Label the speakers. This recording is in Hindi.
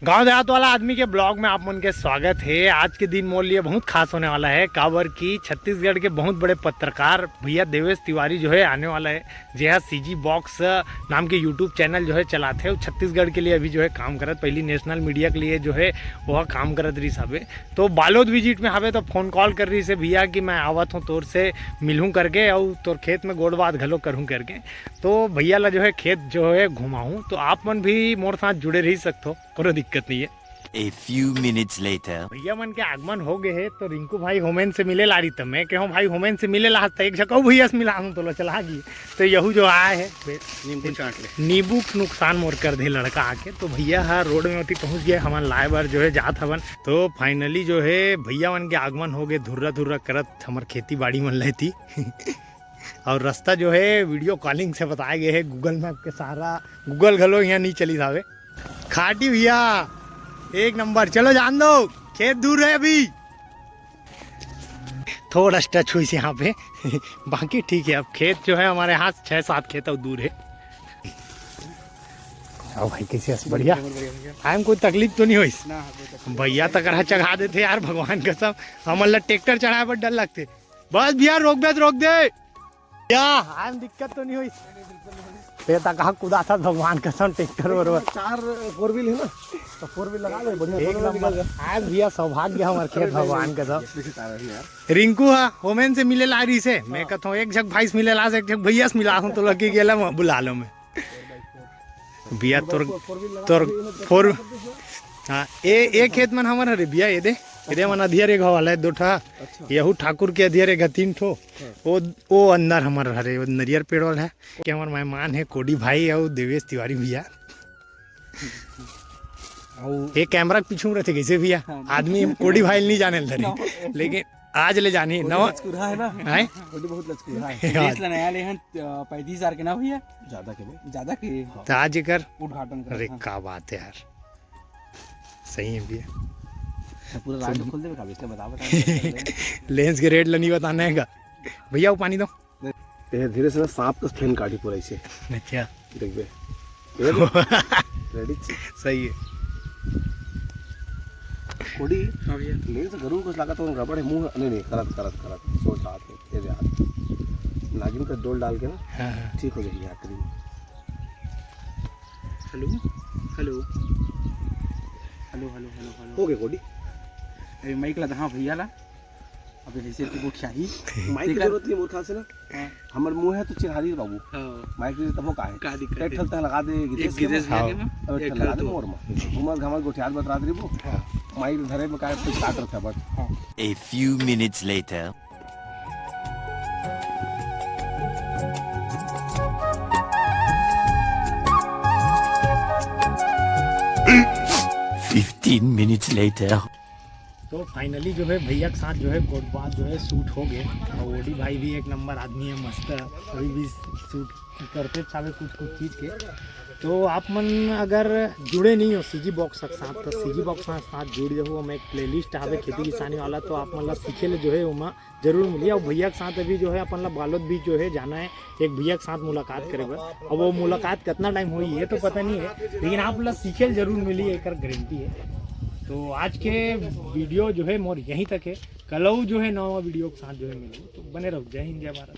Speaker 1: गांव देहात वाला आदमी के ब्लॉग में आप मन के स्वागत है। आज के दिन मोल लिए बहुत खास होने वाला है। काबर की छत्तीसगढ़ के बहुत बड़े पत्रकार भैया देवेश तिवारी जो है आने वाला है। जहाँ सीजी बॉक्स नाम के यूट्यूब चैनल जो है चलाते हैं, छत्तीसगढ़ के लिए अभी जो है काम करत, पहली नेशनल मीडिया के लिए जो है वह काम करत रही साहबे। तो बालोद विजिट में हवे तो फोन कॉल कर रही से भैया कि मैं आवत हूँ तोर से मिलूँ करके और तोर खेत में गोड़ बात घलो करूँ करके। तो भैया ला जो है खेत जो है घुमाऊँ, तो आप मन भी मोर साथ जुड़े रह सकते हो, कोई दिक्कत नहीं है।
Speaker 2: A few minutes later.
Speaker 1: भैया मन के आगमन हो गए है तो रिंकू भाई होमेन से मिले ला रही था। मैं कहूँ भाई होमेन से मिले ला एक जगह भैया से मिला हूँ तो चला गई। तो यहू जो आए है नींबू चाट ले, नींबू नुकसान मोर कर दे लड़का आके। तो भैया हाँ रोड में होती पहुँच गया हमारे लाए बार जो है जात हवन। तो फाइनली जो है भैया मन के आगमन हो गए, धुर्रा धुर्रा करत हमार खेती बाड़ी मन रही थी। और रास्ता जो है वीडियो कॉलिंग से बताए गए है, गूगल मैप के सहारा। गूगल घलो यहाँ नहीं चली सावे। खाटी भैया एक नंबर, चलो जान दो खेत दूर है अभी, थोड़ा टच हुई यहाँ पे। बाकी ठीक है। अब खेत जो है हमारे यहाँ 6-7 खेत और दूर है। आओ भाई कैसे बढ़िया आम, कोई तकलीफ तो नहीं हुई भैया? तक चढ़ा देते यार, भगवान कसम हमारे ट्रैक्टर चढ़ाए पर डर लगते। बस भैया रोक दे क्या आम, दिक्कत तो नहीं हुई? कहा कुदा था भगवान कसम ट्रैक्टर बरोबर
Speaker 3: 4 4 व्हील है ना, तो 4 व्हील लगा दे बढ़िया।
Speaker 1: एक नंबर आज भैया सौभाग्य हमारे खेत भगवान कसम। रिंकू है होमेन से मिले ला रही से, मैं कहता हूँ एक झक भाई से मिले ला से, एक झक भैया से मिला हूँ तो लगे गेला बुला लो मैं भैया तोर 4। हाँ एक खेत मन हमारा रे भैया ये दे मन अधियर एक वाला है 2 ठा। यहू ठाकुर के अधियर एक 3 ठो। वो अंदर हमारा हरे नरियर पेड़ वाला है कि हमारे मेहमान है कोडी भाई और देवेश तिवारी भैया। एक कैमरा पीछू रहते कैसे भैया आदमी कोडी भाई नहीं जाने लगे, लेकिन आज ले जानी नवा
Speaker 3: है ना
Speaker 1: है
Speaker 3: बहुत लचकुरा है। इसला नया ले 35,000 के ना भैया, ज्यादा के
Speaker 1: तो आज कर
Speaker 3: उद्घाटन कर।
Speaker 1: अरे क्या बात है यार, सही है भैया।
Speaker 3: पूरा राज खोल दे बता
Speaker 1: लेंस के रेट नहीं बताना है भैया। वो पानी दो
Speaker 3: धीरे से सांप का फेन काटी पूरा इसे।
Speaker 1: अच्छा
Speaker 3: देख बे रेडी
Speaker 1: सही है।
Speaker 3: कोडी ले से गरुड़ को लगा तो गड़बड़ है मुंह नहीं करत सोच रहा था ये यार नागिन का डोल डाल के ना ठीक हो जाएगी आखिरी में। हेलो हो गए कोडी अभी माइक ला हाँ भैया ला अभी ऐसे को चाहिए माइक की जरूरत नहीं मूर्खा से ना। हमर मुंह है तो चिन्हारी बाबू माइक की तबो का दिक्कत ठल तक लगा दे गिरेस लगा दे मोर में उमर घमर गोठियार बतरा दे वो माइक धरे में का कुछ काट रखा but.
Speaker 2: A few minutes later. Fifteen minutes later.
Speaker 1: तो फाइनली जो है भैया के साथ जो है बात जो है शूट हो गए। और ओडी भाई भी एक नंबर आदमी है, मस्त अभी भी शूट करते चाहे कुछ चीज़ के। तो आप मन अगर जुड़े नहीं हो सीजी बॉक्स के साथ तो सीजी बॉक्स के साथ जुड़ जाओ। मैं एक प्लेलिस्ट आवे खेती किसानी वाला, तो आप मतलब सीखे ले जो है वहाँ जरूर मिली। और भैया के साथ अभी जो है अपन ला बालोद भी जो है जाना है, एक भैया के साथ मुलाकात करेगा। और वो मुलाकात कितना टाइम हुई है तो पता नहीं है, लेकिन आप मतलब सीखे जरूर मिली, एक गारंटी है। तो आज के वीडियो जो है मोर यहीं तक है। कल जो है नवा वीडियो के साथ जो है मिलूँ, तो बने रहो। जय हिंद जय भारत।